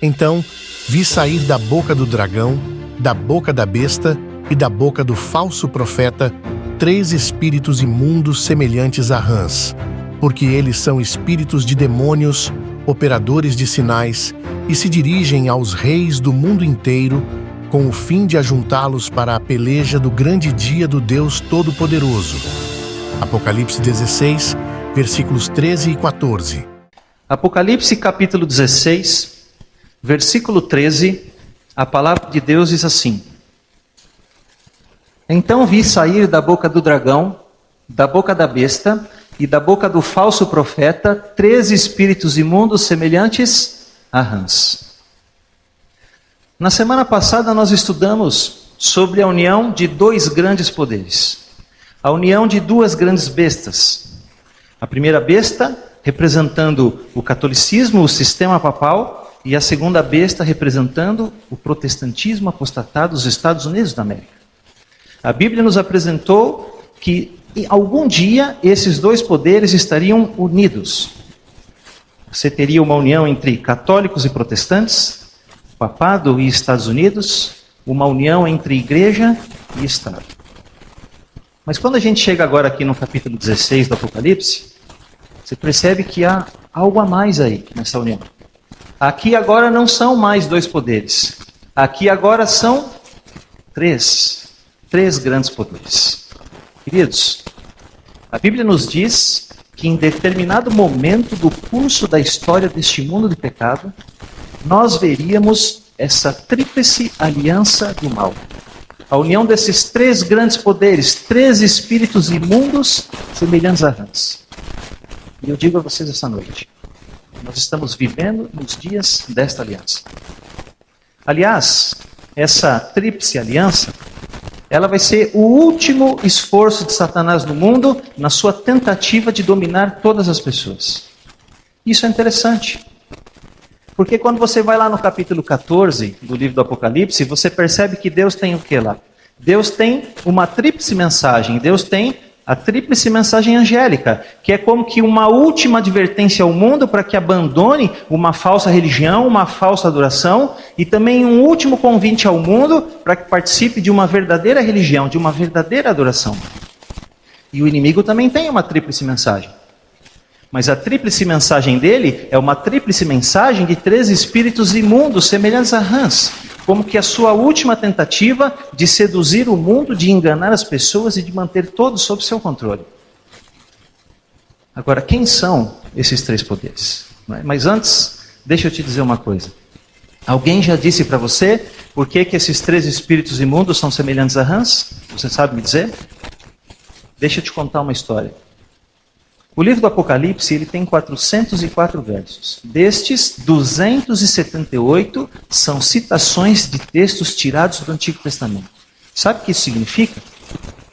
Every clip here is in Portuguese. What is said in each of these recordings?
Então vi sair da boca do dragão, da boca da besta e da boca do falso profeta 3 espíritos imundos semelhantes a rãs, porque eles são espíritos de demônios, operadores de sinais, e se dirigem aos reis do mundo inteiro, com o fim de ajuntá-los para a peleja do grande dia do Deus Todo-Poderoso. Apocalipse 16, versículos 13 e 14. Apocalipse capítulo 16, versículo 13, a palavra de Deus diz assim: Então vi sair da boca do dragão, da boca da besta e da boca do falso profeta 3 espíritos imundos semelhantes a rãs. Na semana passada nós estudamos sobre a união de 2 grandes poderes. A união de 2 grandes bestas. A primeira besta representando o catolicismo, o sistema papal, e a segunda besta representando o protestantismo apostatado dos Estados Unidos da América. A Bíblia nos apresentou que algum dia esses 2 poderes estariam unidos. Você teria uma união entre católicos e protestantes, papado e Estados Unidos, uma união entre igreja e Estado. Mas quando a gente chega agora aqui no capítulo 16 do Apocalipse, você percebe que há algo a mais aí nessa união. Aqui agora não são mais 2 poderes. Aqui agora são 3 grandes poderes. Queridos, a Bíblia nos diz que em determinado momento do curso da história deste mundo de pecado, nós veríamos essa tríplice aliança do mal. A união desses 3 grandes poderes, 3 espíritos imundos semelhantes a rãs. E eu digo a vocês essa noite, nós estamos vivendo nos dias desta aliança. Aliás, essa tríplice aliança, ela vai ser o último esforço de Satanás no mundo na sua tentativa de dominar todas as pessoas. Isso é interessante. Porque quando você vai lá no capítulo 14 do livro do Apocalipse, você percebe que Deus tem o que lá? Deus tem uma tríplice mensagem. Deus tem a tríplice mensagem angélica, que é como que uma última advertência ao mundo para que abandone uma falsa religião, uma falsa adoração, e também um último convite ao mundo para que participe de uma verdadeira religião, de uma verdadeira adoração. E o inimigo também tem uma tríplice mensagem. Mas a tríplice mensagem dele é uma tríplice mensagem de 3 espíritos imundos, semelhantes a rãs, como que a sua última tentativa de seduzir o mundo, de enganar as pessoas e de manter todos sob seu controle. Agora, quem são esses 3 poderes? Mas antes, deixa eu te dizer uma coisa. Alguém já disse para você por que esses 3 espíritos imundos são semelhantes a rãs? Você sabe me dizer? Deixa eu te contar uma história. O livro do Apocalipse ele tem 404 versos. Destes, 278 são citações de textos tirados do Antigo Testamento. Sabe o que isso significa?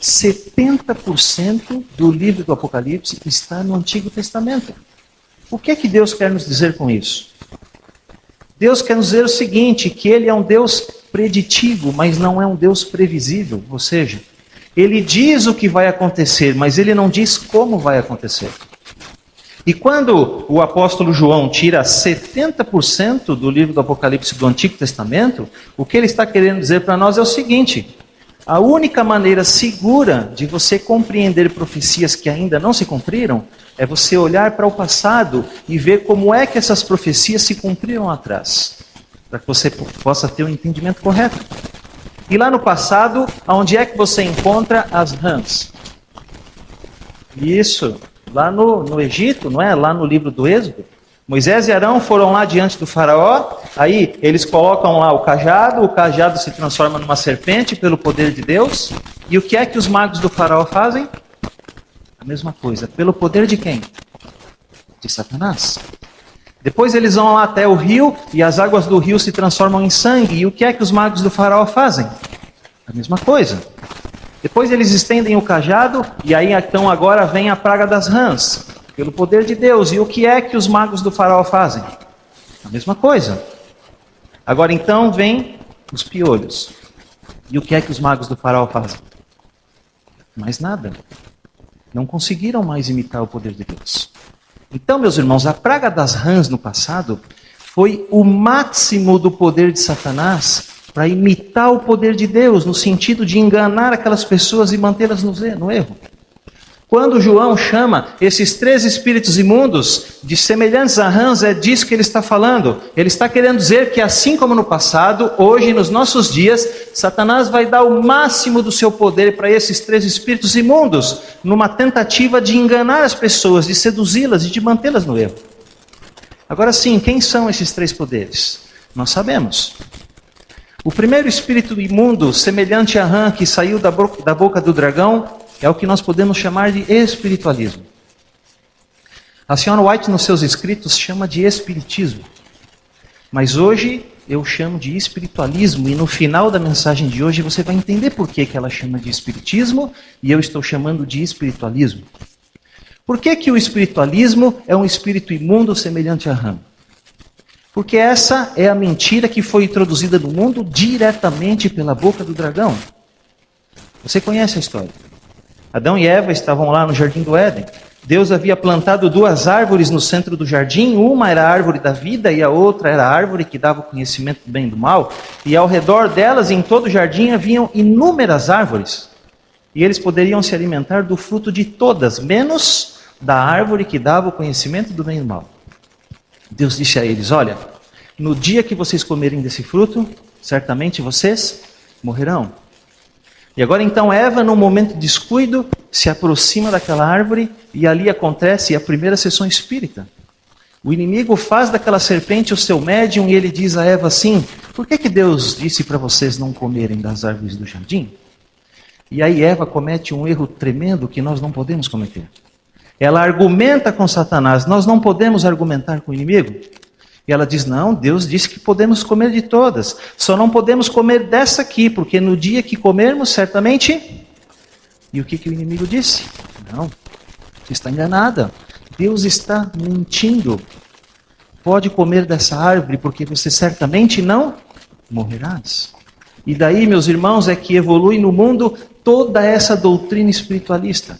70% do livro do Apocalipse está no Antigo Testamento. O que é que Deus quer nos dizer com isso? Deus quer nos dizer o seguinte, que Ele é um Deus preditivo, mas não é um Deus previsível. Ou seja, Ele diz o que vai acontecer, mas Ele não diz como vai acontecer. E quando o apóstolo João tira 70% do livro do Apocalipse do Antigo Testamento, o que ele está querendo dizer para nós é o seguinte: a única maneira segura de você compreender profecias que ainda não se cumpriram é você olhar para o passado e ver como é que essas profecias se cumpriram atrás, para que você possa ter um entendimento correto. E lá no passado, onde é que você encontra as rãs? Isso, lá no Egito, não é? Lá no livro do Êxodo. Moisés e Arão foram lá diante do faraó, aí eles colocam lá o cajado se transforma numa serpente pelo poder de Deus. E o que é que os magos do faraó fazem? A mesma coisa, pelo poder de quem? De Satanás. Depois eles vão lá até o rio e as águas do rio se transformam em sangue. E o que é que os magos do faraó fazem? A mesma coisa. Depois eles estendem o cajado e aí então agora vem a praga das rãs, pelo poder de Deus. E o que é que os magos do faraó fazem? A mesma coisa. Agora então vem os piolhos. E o que é que os magos do faraó fazem? Mais nada. Não conseguiram mais imitar o poder de Deus. Então, meus irmãos, a praga das rãs no passado foi o máximo do poder de Satanás para imitar o poder de Deus, no sentido de enganar aquelas pessoas e mantê-las no erro. Quando João chama esses 3 espíritos imundos de semelhantes a rãs, é disso que ele está falando. Ele está querendo dizer que assim como no passado, hoje, nos nossos dias, Satanás vai dar o máximo do seu poder para esses 3 espíritos imundos, numa tentativa de enganar as pessoas, de seduzi-las e de mantê-las no erro. Agora sim, quem são esses 3 poderes? Nós sabemos. O primeiro espírito imundo, semelhante a rã, que saiu da boca do dragão, é o que nós podemos chamar de espiritualismo. A senhora White, nos seus escritos, chama de espiritismo. Mas hoje eu chamo de espiritualismo, e no final da mensagem de hoje você vai entender por que ela chama de espiritismo e eu estou chamando de espiritualismo. Por que o espiritualismo é um espírito imundo semelhante a rã? Porque essa é a mentira que foi introduzida no mundo diretamente pela boca do dragão. Você conhece a história. Adão e Eva estavam lá no jardim do Éden. Deus havia plantado 2 árvores no centro do jardim. Uma era a árvore da vida e a outra era a árvore que dava o conhecimento do bem e do mal. E ao redor delas, em todo o jardim, haviam inúmeras árvores. E eles poderiam se alimentar do fruto de todas, menos da árvore que dava o conhecimento do bem e do mal. Deus disse a eles: olha, no dia que vocês comerem desse fruto, certamente vocês morrerão. E agora então Eva, num momento de descuido, se aproxima daquela árvore e ali acontece a primeira sessão espírita. O inimigo faz daquela serpente o seu médium e ele diz a Eva assim: por que Deus disse para vocês não comerem das árvores do jardim? E aí Eva comete um erro tremendo que nós não podemos cometer. Ela argumenta com Satanás. Nós não podemos argumentar com o inimigo. E ela diz: não, Deus disse que podemos comer de todas. Só não podemos comer dessa aqui, porque no dia que comermos, certamente... E o que o inimigo disse? Não, você está enganada. Deus está mentindo. Pode comer dessa árvore, porque você certamente não morrerás. E daí, meus irmãos, é que evolui no mundo toda essa doutrina espiritualista.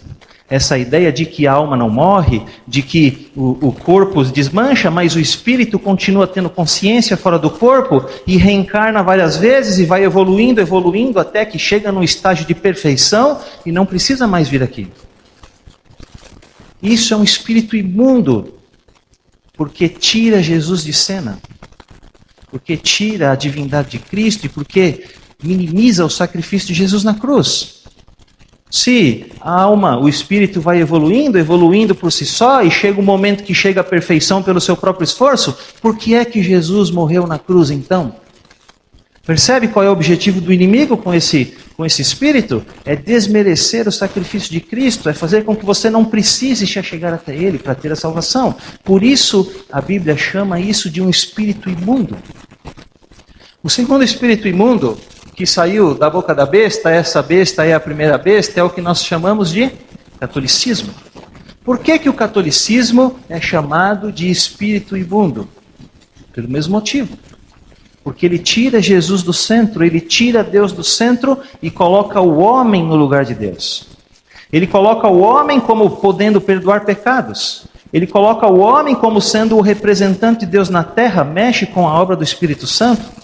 Essa ideia de que a alma não morre, de que o corpo desmancha, mas o espírito continua tendo consciência fora do corpo e reencarna várias vezes e vai evoluindo, até que chega num estágio de perfeição e não precisa mais vir aqui. Isso é um espírito imundo, porque tira Jesus de cena, porque tira a divindade de Cristo e porque minimiza o sacrifício de Jesus na cruz. Se a alma, o espírito vai evoluindo por si só, e chega um momento que chega à perfeição pelo seu próprio esforço, por que é que Jesus morreu na cruz então? Percebe qual é o objetivo do inimigo com esse espírito? É desmerecer o sacrifício de Cristo, é fazer com que você não precise chegar até Ele para ter a salvação. Por isso, a Bíblia chama isso de um espírito imundo. O segundo espírito imundo que saiu da boca da besta, essa besta é a primeira besta, é o que nós chamamos de catolicismo. Por que o catolicismo é chamado de espírito imundo? Pelo mesmo motivo. Porque ele tira Jesus do centro, ele tira Deus do centro e coloca o homem no lugar de Deus. Ele coloca o homem como podendo perdoar pecados. Ele coloca o homem como sendo o representante de Deus na terra, mexe com a obra do Espírito Santo.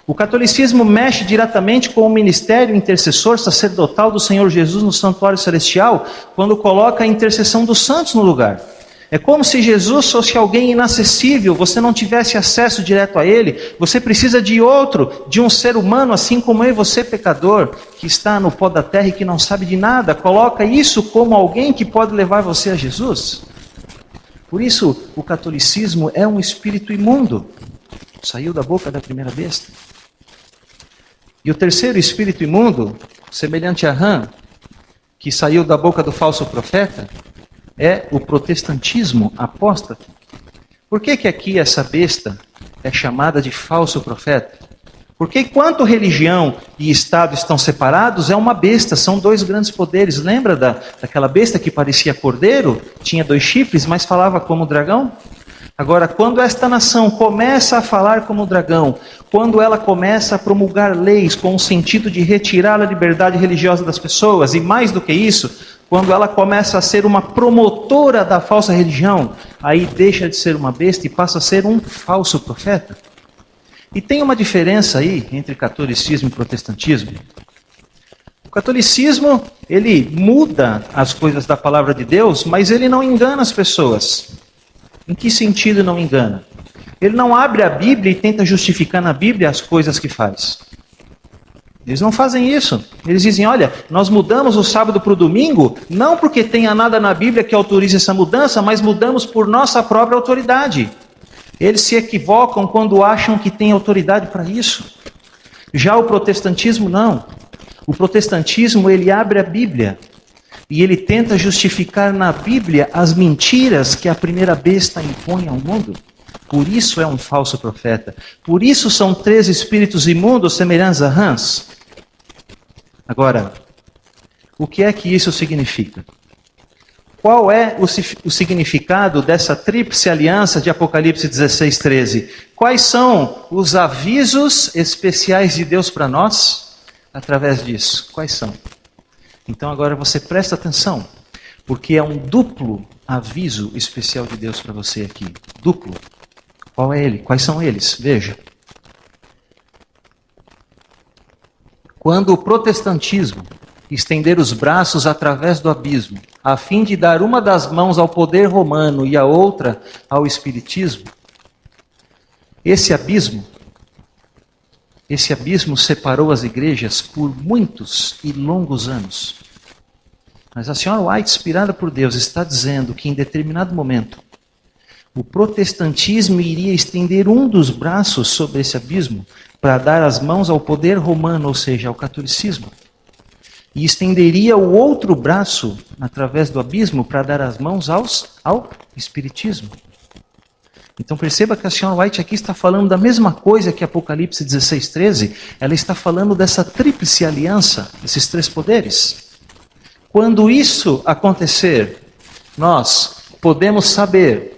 O catolicismo mexe diretamente com o ministério intercessor sacerdotal do Senhor Jesus no santuário celestial, quando coloca a intercessão dos santos no lugar. É como se Jesus fosse alguém inacessível, você não tivesse acesso direto a Ele, você precisa de outro, de um ser humano, assim como eu e você, pecador, que está no pó da terra e que não sabe de nada, coloca isso como alguém que pode levar você a Jesus. Por isso, o catolicismo é um espírito imundo, saiu da boca da primeira besta. E o terceiro espírito imundo, semelhante a rã, que saiu da boca do falso profeta, é o protestantismo apóstata. Por que aqui essa besta é chamada de falso profeta? Porque enquanto religião e Estado estão separados, é uma besta, são 2 grandes poderes. Lembra daquela besta que parecia cordeiro, tinha 2 chifres, mas falava como dragão? Agora, quando esta nação começa a falar como o dragão, quando ela começa a promulgar leis com o sentido de retirar a liberdade religiosa das pessoas, e mais do que isso, quando ela começa a ser uma promotora da falsa religião, aí deixa de ser uma besta e passa a ser um falso profeta. E tem uma diferença aí entre catolicismo e protestantismo. O catolicismo, ele muda as coisas da palavra de Deus, mas ele não engana as pessoas. Em que sentido não engana? Ele não abre a Bíblia e tenta justificar na Bíblia as coisas que faz. Eles não fazem isso. Eles dizem, olha, nós mudamos o sábado para o domingo, não porque tenha nada na Bíblia que autorize essa mudança, mas mudamos por nossa própria autoridade. Eles se equivocam quando acham que tem autoridade para isso. Já o protestantismo não. O protestantismo, ele abre a Bíblia e ele tenta justificar na Bíblia as mentiras que a primeira besta impõe ao mundo. Por isso é um falso profeta. Por isso são 3 espíritos imundos semelhantes a rãs. Agora, o que é que isso significa? Qual é o significado dessa tríplice aliança de Apocalipse 16:13? Quais são os avisos especiais de Deus para nós através disso? Quais são? Então agora você presta atenção, porque é um duplo aviso especial de Deus para você aqui. Duplo. Qual é ele? Quais são eles? Veja. Quando o protestantismo estender os braços através do abismo, a fim de dar uma das mãos ao poder romano e a outra ao espiritismo, esse abismo separou as igrejas por muitos e longos anos. Mas a senhora White, inspirada por Deus, está dizendo que em determinado momento o protestantismo iria estender um dos braços sobre esse abismo para dar as mãos ao poder romano, ou seja, ao catolicismo. E estenderia o outro braço através do abismo para dar as mãos ao espiritismo. Então perceba que a senhora White aqui está falando da mesma coisa que Apocalipse 16:13. Ela está falando dessa tríplice aliança, desses 3 poderes. Quando isso acontecer, nós podemos saber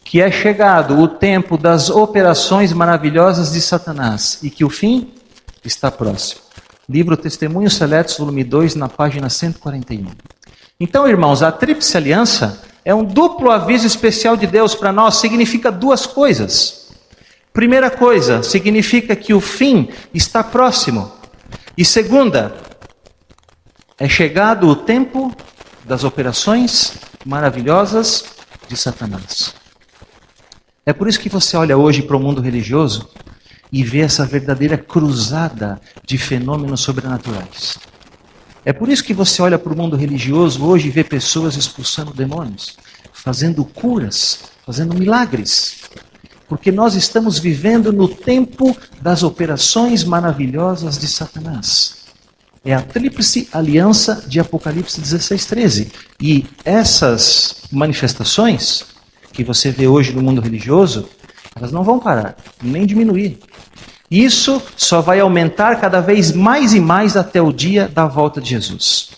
que é chegado o tempo das operações maravilhosas de Satanás e que o fim está próximo. Livro Testemunhos Seletos, volume 2, na página 141. Então, irmãos, a tríplice aliança é um duplo aviso especial de Deus para nós, significa 2 coisas. Primeira coisa, significa que o fim está próximo. E segunda, é chegado o tempo das operações maravilhosas de Satanás. É por isso que você olha hoje para o mundo religioso e vê essa verdadeira cruzada de fenômenos sobrenaturais. É por isso que você olha para o mundo religioso hoje e vê pessoas expulsando demônios, fazendo curas, fazendo milagres. Porque nós estamos vivendo no tempo das operações maravilhosas de Satanás. É a tríplice aliança de Apocalipse 16:13. E essas manifestações que você vê hoje no mundo religioso, elas não vão parar, nem diminuir. Isso só vai aumentar cada vez mais e mais até o dia da volta de Jesus.